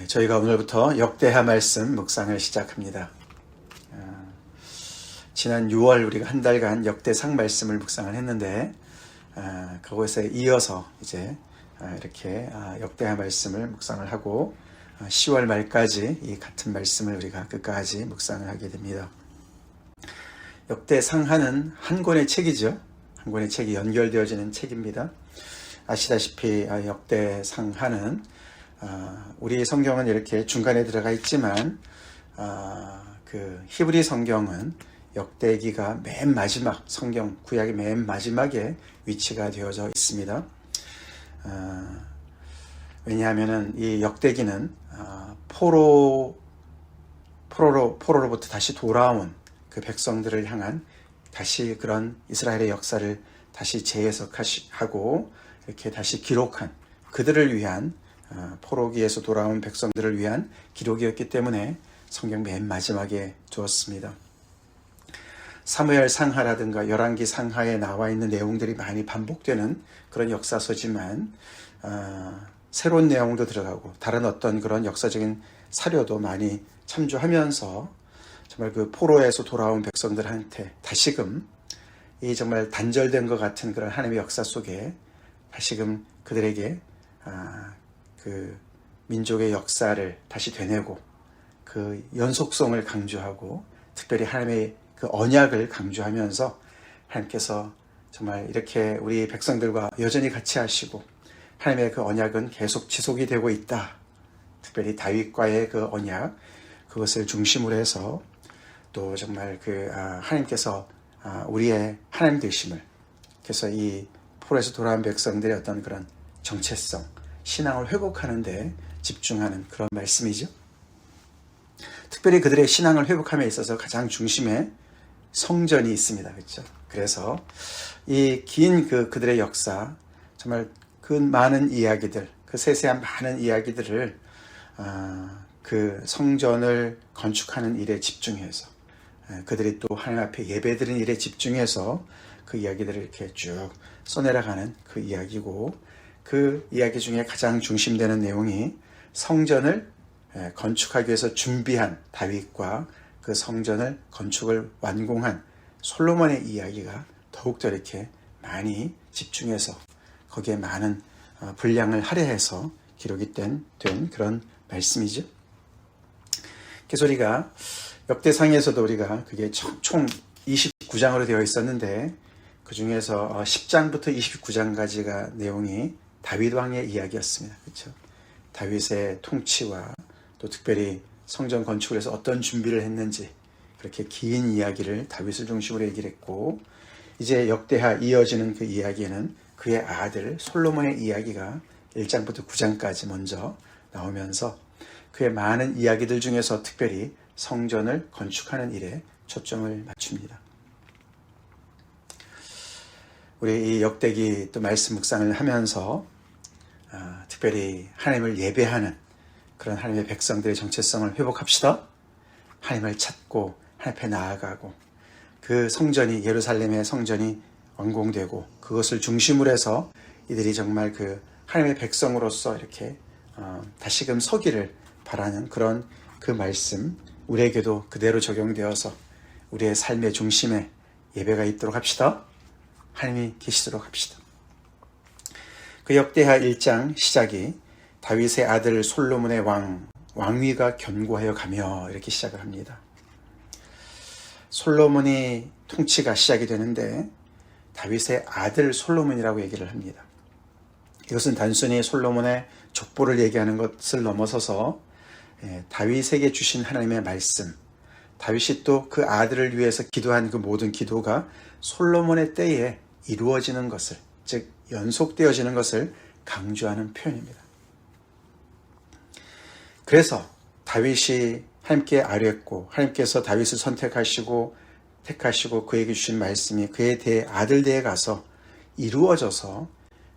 저희가 오늘부터 역대하 말씀 묵상을 시작합니다. 지난 6월 우리가 한 달간 역대상 말씀을 묵상을 했는데 그것에 이어서 이제 이렇게 역대하 말씀을 묵상을 하고 10월 말까지 이 같은 말씀을 우리가 끝까지 묵상을 하게 됩니다. 역대상하는 한 권의 책이죠. 한 권의 책이 연결되어지는 책입니다. 아시다시피 역대상하는 우리 성경은 이렇게 중간에 들어가 있지만 그 히브리 성경은 역대기가 맨 마지막 성경 구약의 맨 마지막에 위치가 되어져 있습니다. 왜냐하면은 이 역대기는 포로로부터 다시 돌아온 그 백성들을 향한 다시 그런 이스라엘의 역사를 다시 재해석하고 이렇게 다시 기록한 그들을 위한 포로기에서 돌아온 백성들을 위한 기록이었기 때문에 성경 맨 마지막에 두었습니다. 사무엘 상하라든가 열왕기 상하에 나와 있는 내용들이 많이 반복되는 그런 역사서지만 새로운 내용도 들어가고 다른 어떤 그런 역사적인 사료도 많이 참조하면서 정말 그 포로에서 돌아온 백성들한테 다시금 이 정말 단절된 것 같은 그런 하나님의 역사 속에 다시금 그들에게 그 민족의 역사를 다시 되뇌고 그 연속성을 강조하고 특별히 하나님의 그 언약을 강조하면서 하나님께서 정말 이렇게 우리 백성들과 여전히 같이 하시고 하나님의 그 언약은 계속 지속이 되고 있다. 특별히 다윗과의 그 언약 그것을 중심으로 해서 또 정말 그 하나님께서 우리의 하나님 되심을 그래서 이 포로에서 돌아온 백성들의 어떤 그런 정체성 신앙을 회복하는 데 집중하는 그런 말씀이죠. 특별히 그들의 신앙을 회복함에 있어서 가장 중심에 성전이 있습니다. 그렇죠? 그래서 이 긴 그들의 역사 정말 그 많은 이야기들 그 세세한 많은 이야기들을 그 성전을 건축하는 일에 집중해서 그들이 또 하나님 앞에 예배드리는 일에 집중해서 그 이야기들을 이렇게 쭉 써내려가는 그 이야기고 그 이야기 중에 가장 중심되는 내용이 성전을 건축하기 위해서 준비한 다윗과 그 성전을 건축을 완공한 솔로몬의 이야기가 더욱더 이렇게 많이 집중해서 거기에 많은 분량을 할애해서 기록이 된 그런 말씀이죠. 그래서 우리가 역대상에서도 우리가 그게 총 29장으로 되어 있었는데 그 중에서 10장부터 29장까지가 내용이 다윗 왕의 이야기였습니다. 그렇죠? 다윗의 통치와 또 특별히 성전 건축을 해서 어떤 준비를 했는지 그렇게 긴 이야기를 다윗을 중심으로 얘기를 했고 이제 역대하 이어지는 그 이야기에는 그의 아들 솔로몬의 이야기가 1장부터 9장까지 먼저 나오면서 그의 많은 이야기들 중에서 특별히 성전을 건축하는 일에 초점을 맞춥니다. 우리 이 역대기 또 말씀 묵상을 하면서 특별히 하나님을 예배하는 그런 하나님의 백성들의 정체성을 회복합시다. 하나님을 찾고 하나님 앞에 나아가고 그 성전이 예루살렘의 성전이 완공되고 그것을 중심으로 해서 이들이 정말 그 하나님의 백성으로서 이렇게 다시금 서기를 바라는 그런 그 말씀 우리에게도 그대로 적용되어서 우리의 삶의 중심에 예배가 있도록 합시다. 하나님이 계시도록 합시다. 그 역대하 1장 시작이 다윗의 아들 솔로몬의 왕위가 견고하여 가며 이렇게 시작을 합니다. 솔로몬이 통치가 시작이 되는데 다윗의 아들 솔로몬이라고 얘기를 합니다. 이것은 단순히 솔로몬의 족보를 얘기하는 것을 넘어서서 다윗에게 주신 하나님의 말씀 다윗이 또 그 아들을 위해서 기도한 그 모든 기도가 솔로몬의 때에 이루어지는 것을 즉 연속되어지는 것을 강조하는 표현입니다. 그래서 다윗이 하나님께 아뢰었고 하나님께서 다윗을 택하시고 그에게 주신 말씀이 그의 아들대에 가서 이루어져서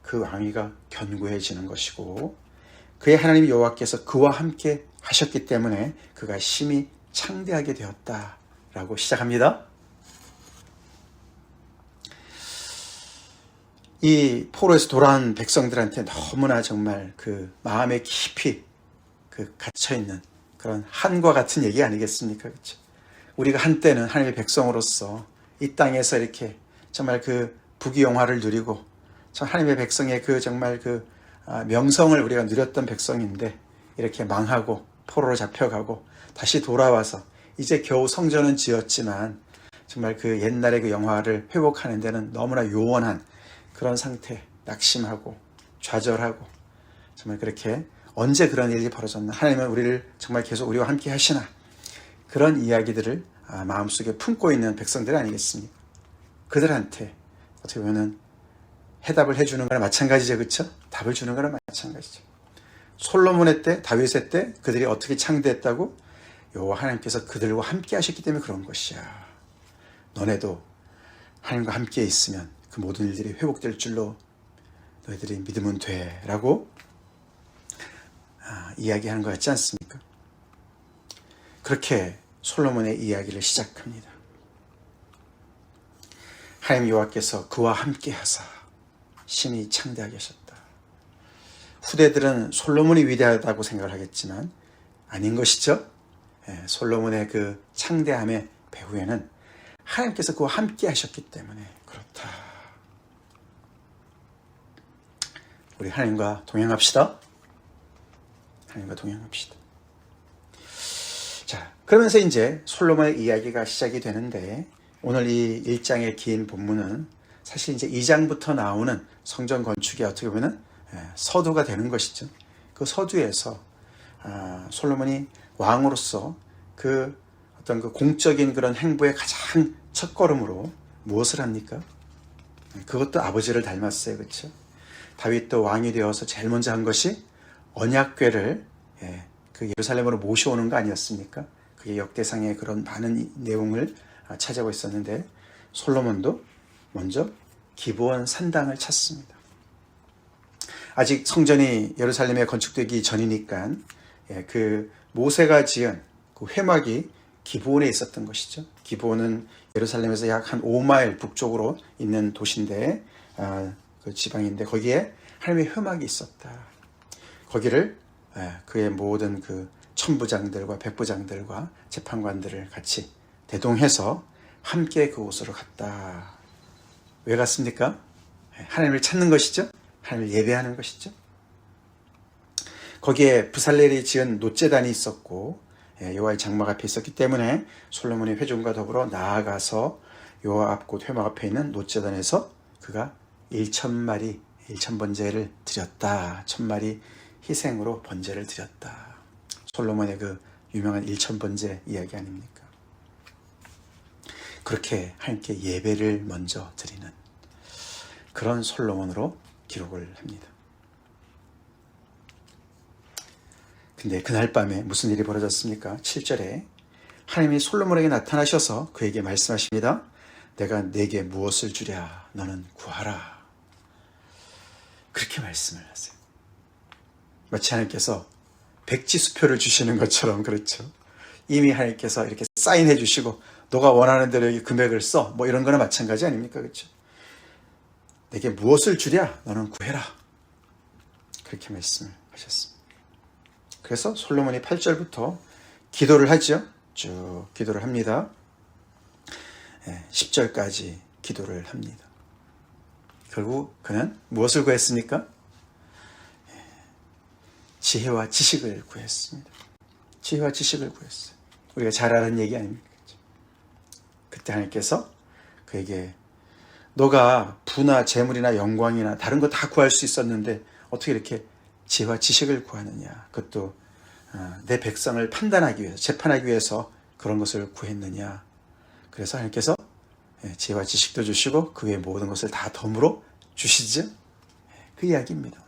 그 왕위가 견고해지는 것이고 그의 하나님 여호와께서 그와 함께 하셨기 때문에 그가 심히 창대하게 되었다라고 시작합니다. 이 포로에서 돌아온 백성들한테 너무나 정말 그 마음에 깊이 그 갇혀있는 그런 한과 같은 얘기 아니겠습니까? 그렇죠? 우리가 한때는 하나님의 백성으로서 이 땅에서 이렇게 정말 그 부귀영화를 누리고 하나님의 백성의 그 정말 그 명성을 우리가 누렸던 백성인데 이렇게 망하고 포로로 잡혀가고 다시 돌아와서 이제 겨우 성전은 지었지만 정말 그 옛날의 그 영화를 회복하는 데는 너무나 요원한 그런 상태, 낙심하고 좌절하고 정말 그렇게 언제 그런 일이 벌어졌나, 하나님은 우리를 정말 계속 우리와 함께 하시나, 그런 이야기들을 마음속에 품고 있는 백성들 아니겠습니까? 그들한테 어떻게 보면 해답을 해주는 거나 마찬가지죠. 그렇죠? 답을 주는 거나 마찬가지죠. 솔로몬의 때, 다윗의 때 그들이 어떻게 창대했다고? 여호와 하나님께서 그들과 함께 하셨기 때문에 그런 것이야. 너네도 하나님과 함께 있으면 그 모든 일들이 회복될 줄로 너희들이 믿으면 돼 라고 이야기하는 것 같지 않습니까? 그렇게 솔로몬의 이야기를 시작합니다. 하나님 여호와께서 그와 함께 하사 신이 창대하게 하셨다. 후대들은 솔로몬이 위대하다고 생각을 하겠지만 아닌 것이죠. 솔로몬의 그 창대함의 배후에는 하나님께서 그와 함께 하셨기 때문에 그렇다. 우리 하나님과 동행합시다. 하나님과 동행합시다. 자, 그러면서 이제 솔로몬의 이야기가 시작이 되는데, 오늘 이 1장의 긴 본문은 사실 이제 2장부터 나오는 성전 건축이 어떻게 보면 서두가 되는 것이죠. 그 서두에서 솔로몬이 왕으로서 그 어떤 그 공적인 그런 행보의 가장 첫 걸음으로 무엇을 합니까? 그것도 아버지를 닮았어요. 그렇죠? 다윗도 왕이 되어서 제일 먼저 한 것이 언약궤를 그 예루살렘으로 모셔오는 거 아니었습니까? 그게 역대상의 그런 많은 내용을 차지하고 있었는데, 솔로몬도 먼저 기브온 산당을 찾습니다. 아직 성전이 예루살렘에 건축되기 전이니까 그 모세가 지은 그 회막이 기브온에 있었던 것이죠. 기브온은 예루살렘에서 약 한 5마일 북쪽으로 있는 도시인데, 그 지방인데 거기에 하나님의 회막이 있었다. 거기를 그의 모든 그 천부장들과 백부장들과 재판관들을 같이 대동해서 함께 그곳으로 갔다. 왜 갔습니까? 하나님을 찾는 것이죠. 하나님을 예배하는 것이죠. 거기에 브살렐이 지은 놋제단이 있었고 여호와의 장막 앞에 있었기 때문에 솔로몬의 회중과 더불어 나아가서 여호와 앞 곧 회막 앞에 있는 놋제단에서 그가 1,000마리 1,000번제를 드렸다. 1,000마리 희생으로 번제를 드렸다. 솔로몬의 그 유명한 1,000번제 이야기 아닙니까? 그렇게 하나님께 예배를 먼저 드리는 그런 솔로몬으로 기록을 합니다. 근데 그날 밤에 무슨 일이 벌어졌습니까? 7절에 하나님이 솔로몬에게 나타나셔서 그에게 말씀하십니다. 내가 네게 무엇을 주랴? 너는 구하라. 그렇게 말씀을 하세요. 마치 하나님께서 백지수표를 주시는 것처럼, 그렇죠? 이미 하나님께서 이렇게 사인해 주시고 너가 원하는 대로 여기 금액을 써, 뭐 이런 거나 마찬가지 아닙니까? 그렇죠? 내게 무엇을 주랴? 너는 구해라. 그렇게 말씀을 하셨습니다. 그래서 솔로몬이 8절부터 기도를 하죠. 쭉 기도를 합니다. 10절까지 기도를 합니다. 결국 그는 무엇을 구했습니까? 지혜와 지식을 구했습니다. 지혜와 지식을 구했어요. 우리가 잘 아는 얘기 아닙니까? 그때 하나님께서 그에게 너가 부나 재물이나 영광이나 다른 거 다 구할 수 있었는데 어떻게 이렇게 지혜와 지식을 구하느냐? 그것도 내 백성을 판단하기 위해서, 재판하기 위해서 그런 것을 구했느냐? 그래서 하나님께서 지혜와 지식도 주시고 그 외의 모든 것을 다 덤으로 주시죠. 그 이야기입니다.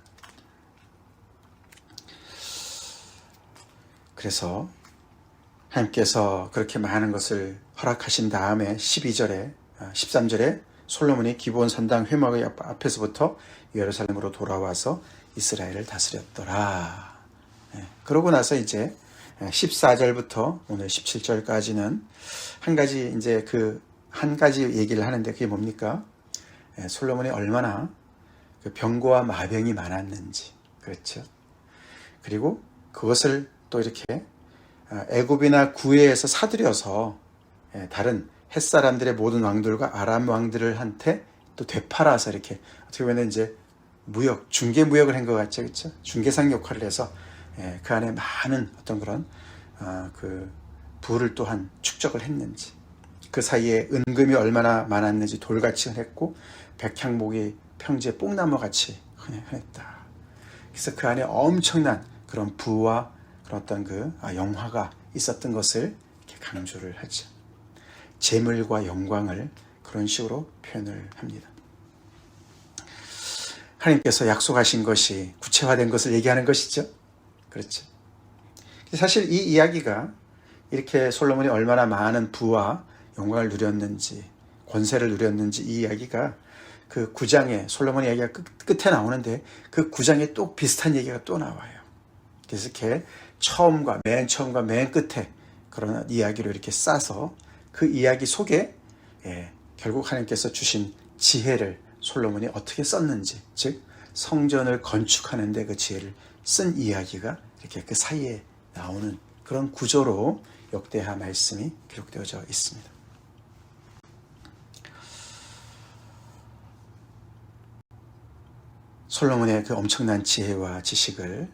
그래서 하나님께서 그렇게 많은 것을 허락하신 다음에 12절에 13절에 솔로몬이 기브온 산당 회막의 앞에서부터 예루살렘으로 돌아와서 이스라엘을 다스렸더라. 그러고 나서 이제 14절부터 오늘 17절까지는 한 가지 얘기를 하는데 그게 뭡니까? 솔로몬이 얼마나 그 병고와 마병이 많았는지, 그렇죠? 그리고 그것을 또 이렇게 애굽이나 구해에서 사들여서 다른 햇사람들의 모든 왕들과 아람 왕들을 한테 또 되팔아서 이렇게 어떻게 보면 이제 중개 무역을 한 것 같죠, 그렇죠? 중개상 역할을 해서 그 안에 많은 어떤 그런 그 부를 또한 축적을 했는지, 그 사이에 은금이 얼마나 많았는지 돌같이 흔했고 백향목이 평지에 뽕나무같이 흔했다. 그래서 그 안에 엄청난 그런 부와 그런 어떤 그 영화가 있었던 것을 이렇게 강조를 하죠. 재물과 영광을 그런 식으로 표현을 합니다. 하나님께서 약속하신 것이 구체화된 것을 얘기하는 것이죠. 그렇죠. 사실 이 이야기가 이렇게 솔로몬이 얼마나 많은 부와 영광을 누렸는지, 권세를 누렸는지, 이 이야기가 그 9장에 솔로몬 이야기가 끝에 나오는데 그 9장에 또 비슷한 얘기가 또 나와요. 그래서 이렇게 맨 처음과 맨 끝에 그런 이야기로 이렇게 싸서 그 이야기 속에 결국 하나님께서 주신 지혜를 솔로몬이 어떻게 썼는지, 즉 성전을 건축하는데 그 지혜를 쓴 이야기가 이렇게 그 사이에 나오는 그런 구조로 역대하 말씀이 기록되어져 있습니다. 솔로몬의 그 엄청난 지혜와 지식을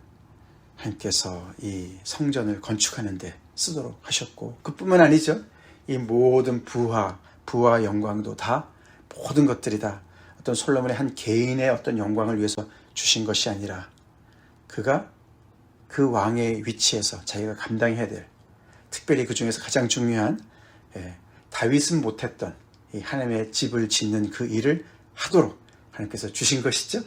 하나님께서 이 성전을 건축하는 데 쓰도록 하셨고, 그뿐만 아니죠. 이 모든 부와 영광도 다, 모든 것들이 다 어떤 솔로몬의 한 개인의 어떤 영광을 위해서 주신 것이 아니라 그가 그 왕의 위치에서 자기가 감당해야 될, 특별히 그 중에서 가장 중요한 다윗은 못했던 이 하나님의 집을 짓는 그 일을 하도록 하나님께서 주신 것이죠.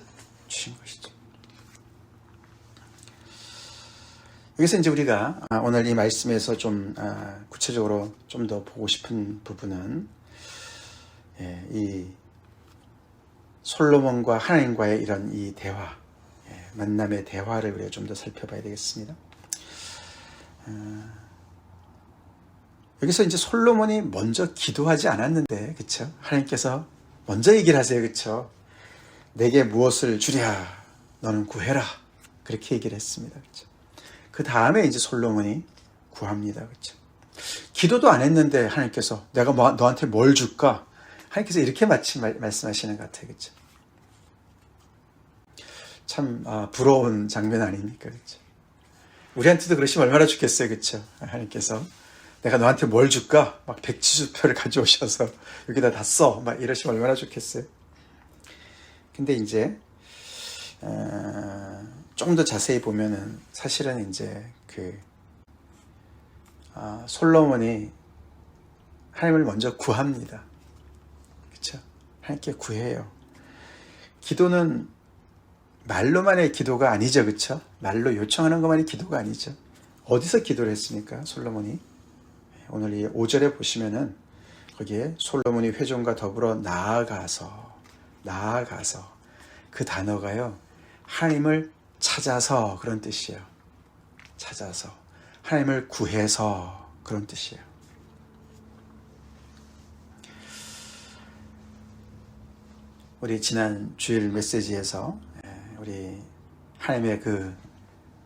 여기서 이제 우리가 오늘 이 말씀에서 좀 구체적으로 좀 더 보고 싶은 부분은 이 솔로몬과 하나님과의 이런 이 대화, 만남의 대화를 우리가 좀 더 살펴봐야 되겠습니다. 여기서 이제 솔로몬이 먼저 기도하지 않았는데, 그렇죠? 하나님께서 먼저 얘기를 하세요, 그렇죠? 내게 무엇을 주랴, 너는 구해라, 그렇게 얘기를 했습니다, 그렇죠? 그 다음에 이제 솔로몬이 구합니다, 그렇죠? 기도도 안 했는데 하나님께서 내가 너한테 뭘 줄까? 하나님께서 이렇게 마침 말씀하시는 것 같아요, 그렇죠? 참 부러운 장면 아닙니까, 그렇죠? 우리한테도 그러시면 얼마나 좋겠어요, 그렇죠? 하나님께서 내가 너한테 뭘 줄까? 막 백지수표를 가져오셔서 여기다 다 써, 막 이러시면 얼마나 좋겠어요. 근데 이제 좀 더 자세히 보면은 사실은 이제 솔로몬이 하나님을 먼저 구합니다. 그렇죠? 하나님께 구해요. 기도는 말로만의 기도가 아니죠, 그렇죠? 말로 요청하는 것만이 기도가 아니죠. 어디서 기도를 했습니까, 솔로몬이? 오늘 이 5절에 보시면은 거기에 솔로몬이 회중과 더불어 나아가서 그 단어가요, 하나님을 찾아서 그런 뜻이에요. 찾아서 하나님을 구해서 그런 뜻이에요. 우리 지난 주일 메시지에서 우리 하나님의 그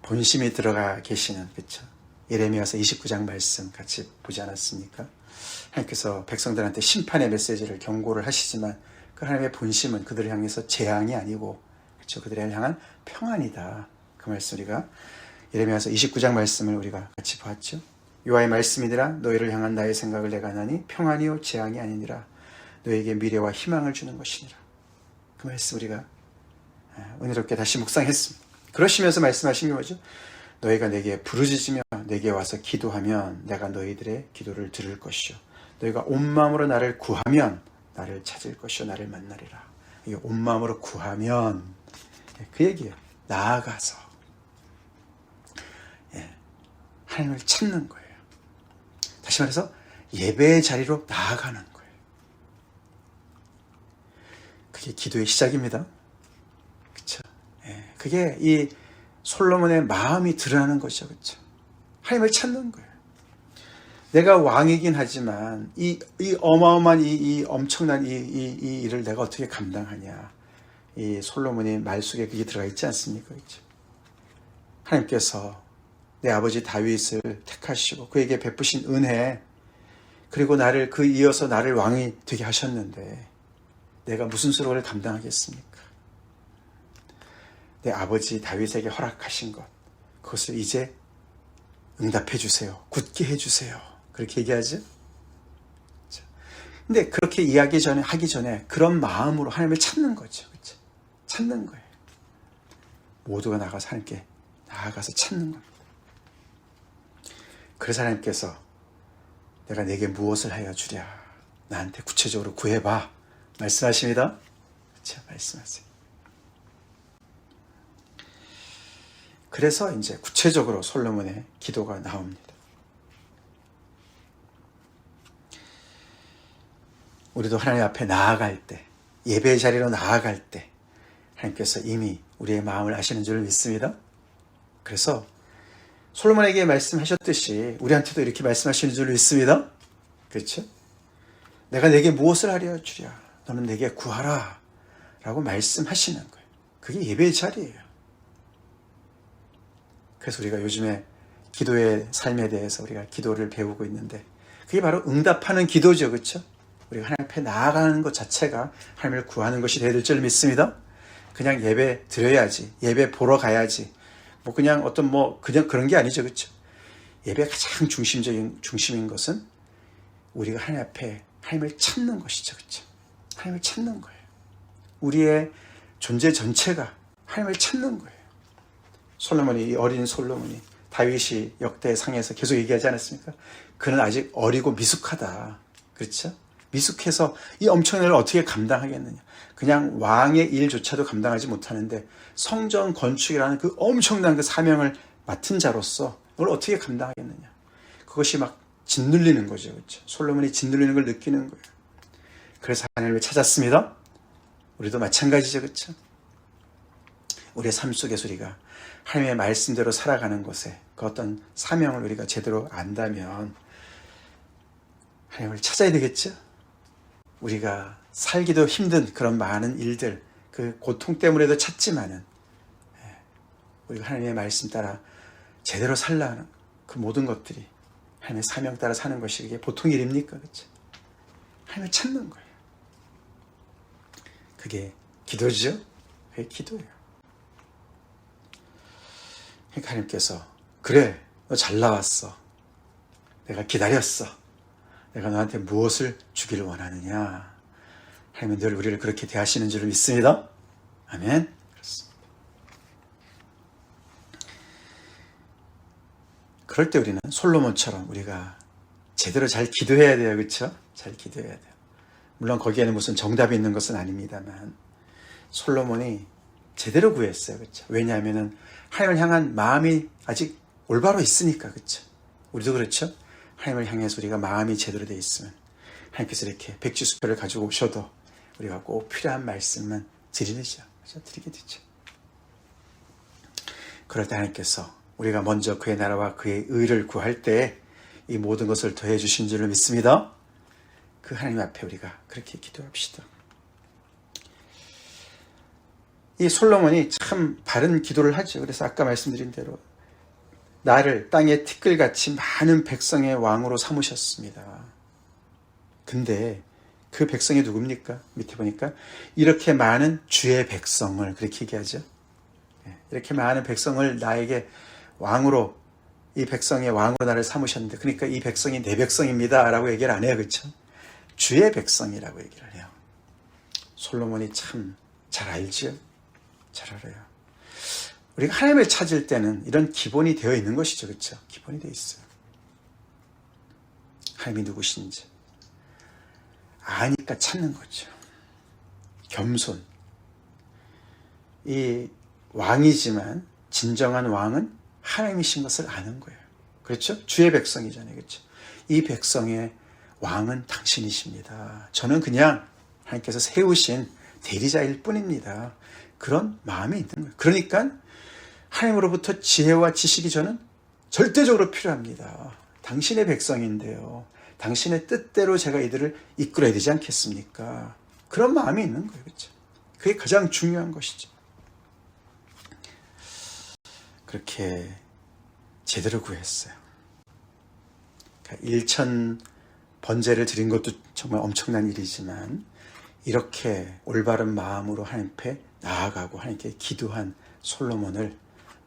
본심이 들어가 계시는, 그렇죠? 예레미야서 29장 말씀 같이 보지 않았습니까? 하나님께서 백성들한테 심판의 메시지를 경고를 하시지만 그 하나님의 본심은 그들을 향해서 재앙이 아니고, 그렇죠? 그들을 향한 평안이다. 그 말씀 우리가 예레미야서 29장 말씀을 우리가 같이 봤죠. 여호와의 말씀이니라 너희를 향한 나의 생각을 내가 하나니 평안이요 재앙이 아니니라 너에게 미래와 희망을 주는 것이니라. 그 말씀 우리가 은혜롭게 다시 묵상했습니다. 그러시면서 말씀하신 게 뭐죠? 너희가 내게 부르짖으며 내게 와서 기도하면 내가 너희들의 기도를 들을 것이요 너희가 온 마음으로 나를 구하면 나를 찾을 것이요 나를 만나리라. 이게 온 마음으로 구하면 그 얘기예요. 나아가서 하나님을 찾는 거예요. 다시 말해서 예배의 자리로 나아가는 거예요. 그게 기도의 시작입니다. 그렇죠? 그게 이 솔로몬의 마음이 드러나는 것이죠, 그렇죠? 하나님을 찾는 거예요. 내가 왕이긴 하지만 이 어마어마한 이 엄청난 이 일을 내가 어떻게 감당하냐? 이 솔로몬의 말 속에 그게 들어가 있지 않습니까, 그렇죠? 하나님께서 내 아버지 다윗을 택하시고 그에게 베푸신 은혜, 그리고 나를 이어서 나를 왕이 되게 하셨는데 내가 무슨 수고를 감당하겠습니까? 내 아버지 다윗에게 허락하신 것, 그것을 이제 응답해 주세요. 굳게 해 주세요. 그렇게 얘기하죠. 근데 그렇게 하기 전에 그런 마음으로 하나님을 찾는 거죠. 그렇죠? 찾는 거예요. 모두가 나가서 하나님께 나아가서 찾는 겁니다. 그래서 하나님께서 내가 내게 무엇을 하여 주랴, 나한테 구체적으로 구해봐 말씀하십니다. 그렇죠? 말씀하세요. 그래서 이제 구체적으로 솔로몬의 기도가 나옵니다. 우리도 하나님 앞에 나아갈 때, 예배의 자리로 나아갈 때 하나님께서 이미 우리의 마음을 아시는 줄 믿습니다. 그래서 솔로몬에게 말씀하셨듯이 우리한테도 이렇게 말씀하시는 줄 믿습니다. 그렇죠? 내가 내게 무엇을 하려 주랴, 너는 내게 구하라 라고 말씀하시는 거예요. 그게 예배의 자리예요. 그래서 우리가 요즘에 기도의 삶에 대해서 우리가 기도를 배우고 있는데 그게 바로 응답하는 기도죠. 그렇죠? 우리가 하나님 앞에 나아가는 것 자체가 하나님을 구하는 것이 되어야 될 줄 믿습니다. 그냥 예배 드려야지, 예배 보러 가야지, 그냥 그런 게 아니죠. 그렇죠? 예배 가장 중심인 것은 우리가 하나님 앞에 하나님을 찾는 것이죠. 그렇죠? 하나님을 찾는 거예요. 우리의 존재 전체가 하나님을 찾는 거예요. 이 어린 솔로몬이 다윗이 역대상에서 계속 얘기하지 않았습니까? 그는 아직 어리고 미숙하다. 그렇죠? 미숙해서 이 엄청난 일을 어떻게 감당하겠느냐. 그냥 왕의 일조차도 감당하지 못하는데 성전 건축이라는 그 엄청난 그 사명을 맡은 자로서 이걸 어떻게 감당하겠느냐. 그것이 막 짓눌리는 거죠. 그렇죠? 솔로몬이 짓눌리는 걸 느끼는 거예요. 그래서 하나님을 찾았습니다. 우리도 마찬가지죠. 그렇죠? 우리의 삶 속에서 우리가 하나님의 말씀대로 살아가는 것에 그 어떤 사명을 우리가 제대로 안다면 하나님을 찾아야 되겠죠? 우리가 살기도 힘든 그런 많은 일들, 그 고통 때문에도 찾지만은 우리가 하나님의 말씀 따라 제대로 살라는 그 모든 것들이 하나님의 사명 따라 사는 것이 이게 보통 일입니까? 그렇죠? 하나님을 찾는 거예요. 그게 기도죠? 그게 기도예요. 그러니까 하나님께서 그래, 너 잘 나왔어. 내가 기다렸어. 내가 너한테 무엇을 주기를 원하느냐. 하나님은 늘 우리를 그렇게 대하시는 줄 믿습니다. 아멘. 그렇습니다. 그럴 때 우리는 솔로몬처럼 우리가 제대로 잘 기도해야 돼요. 그렇죠? 잘 기도해야 돼요. 물론 거기에는 무슨 정답이 있는 것은 아닙니다만 솔로몬이 제대로 구했어요. 그렇죠? 왜냐하면 하나님을 향한 마음이 아직 올바로 있으니까. 그렇죠? 우리도 그렇죠? 하나님을 향해서 우리가 마음이 제대로 되어 있으면 하나님께서 이렇게 백지수표를 가지고 오셔도 우리가 꼭 필요한 말씀만 드리죠. 그렇죠? 드리게 되죠. 그럴 때 하나님께서 우리가 먼저 그의 나라와 그의 의를 구할 때 이 모든 것을 더해 주신 줄을 믿습니다. 그 하나님 앞에 우리가 그렇게 기도합시다. 이 솔로몬이 참 바른 기도를 하죠. 그래서 아까 말씀드린 대로 나를 땅의 티끌같이 많은 백성의 왕으로 삼으셨습니다. 근데 그 백성이 누굽니까? 밑에 보니까 이렇게 많은 주의 백성을 그렇게 얘기하죠. 이렇게 많은 백성을 나에게 왕으로, 이 백성의 왕으로 나를 삼으셨는데, 그러니까 이 백성이 내 백성입니다 라고 얘기를 안 해요. 그렇죠? 주의 백성이라고 얘기를 해요. 솔로몬이 참 잘 알죠? 잘 알아요. 우리가 하나님을 찾을 때는 이런 기본이 되어 있는 것이죠. 그렇죠? 기본이 되어 있어요. 하나님이 누구신지 아니까 찾는 거죠. 겸손. 이 왕이지만 진정한 왕은 하나님이신 것을 아는 거예요. 그렇죠? 주의 백성이잖아요. 그렇죠? 이 백성의 왕은 당신이십니다. 저는 그냥 하나님께서 세우신 대리자일 뿐입니다. 그런 마음이 있는 거예요. 그러니까 하나님으로부터 지혜와 지식이 저는 절대적으로 필요합니다. 당신의 백성인데요. 당신의 뜻대로 제가 이들을 이끌어야 되지 않겠습니까? 그런 마음이 있는 거예요. 그렇죠? 그게 가장 중요한 것이죠. 그렇게 제대로 구했어요. 그러니까 1천 번제를 드린 것도 정말 엄청난 일이지만 이렇게 올바른 마음으로 하나님 앞에 나아가고 하나님께 기도한 솔로몬을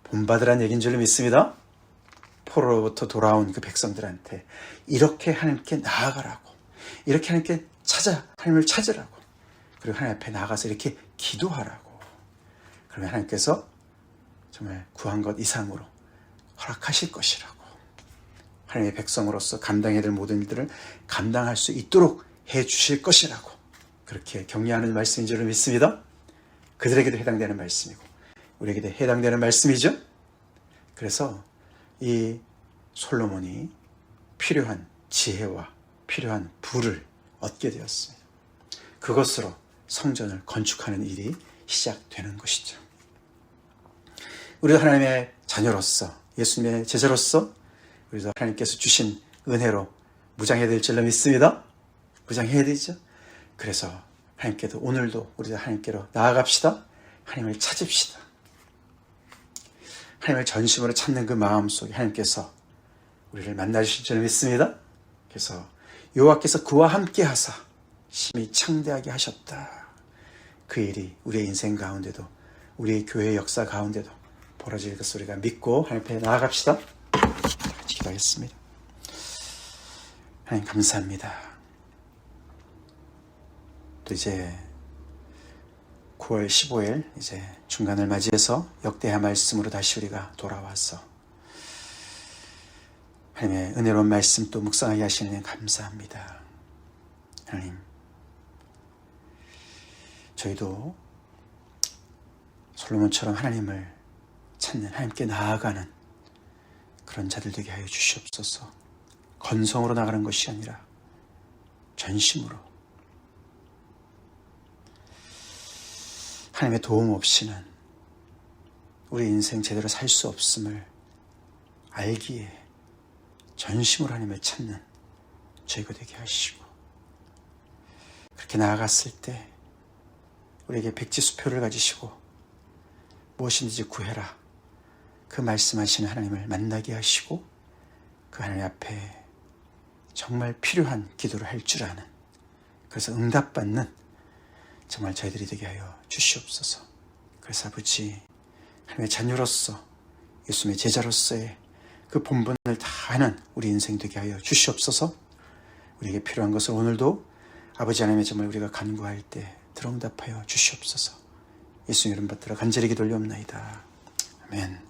본받으란 얘기인 줄 믿습니다. 포로로부터 돌아온 그 백성들한테 이렇게 하나님께 나아가라고, 이렇게 하나님께 하나님을 찾으라고, 그리고 하나님 앞에 나아가서 이렇게 기도하라고. 그러면 하나님께서 정말 구한 것 이상으로 허락하실 것이라고, 하나님의 백성으로서 감당해야 될 모든 일들을 감당할 수 있도록 해 주실 것이라고, 그렇게 격려하는 말씀인 줄 믿습니다. 그들에게도 해당되는 말씀이고 우리에게도 해당되는 말씀이죠. 그래서 이 솔로몬이 필요한 지혜와 필요한 부를 얻게 되었습니다. 그것으로 성전을 건축하는 일이 시작되는 것이죠. 우리도 하나님의 자녀로서, 예수님의 제자로서 우리도 하나님께서 주신 은혜로 무장해야 될 줄로 믿습니다. 무장해야 되죠. 그래서 하나님께도 오늘도 우리도 하나님께로 나아갑시다. 하나님을 찾읍시다. 하나님을 전심으로 찾는 그 마음 속에 하나님께서 우리를 만나주실 줄 믿습니다. 그래서 여호와께서 그와 함께 하사 심히 창대하게 하셨다. 그 일이 우리의 인생 가운데도, 우리의 교회의 역사 가운데도 벌어질 것을 우리가 믿고 하나님 앞에 나아갑시다. 같이 기도하겠습니다. 하나님 감사합니다. 또 이제 9월 15일 이제 중간을 맞이해서 역대하 말씀으로 다시 우리가 돌아와서 하나님의 은혜로운 말씀 또 묵상하게 하시는 데 감사합니다. 하나님, 저희도 솔로몬처럼 하나님을 찾는, 하나님께 나아가는 그런 자들 되게 하여 주시옵소서. 건성으로 나가는 것이 아니라 전심으로, 하나님의 도움 없이는 우리 인생 제대로 살 수 없음을 알기에 전심으로 하나님을 찾는 저희가 되게 하시고, 그렇게 나아갔을 때 우리에게 백지수표를 가지시고 무엇이든지 구해라, 그 말씀하시는 하나님을 만나게 하시고 그 하나님 앞에 정말 필요한 기도를 할 줄 아는, 그래서 응답받는 정말 저희들이 되게 하여 주시옵소서. 그래서 아버지, 하나님의 자녀로서, 예수님의 제자로서의 그 본분을 다하는 우리 인생 되게 하여 주시옵소서. 우리에게 필요한 것을 오늘도 아버지 하나님의 정말 우리가 간구할 때 들어응답하여 주시옵소서. 예수님 이름 받들어 간절히 기도 올리옵나이다. 아멘.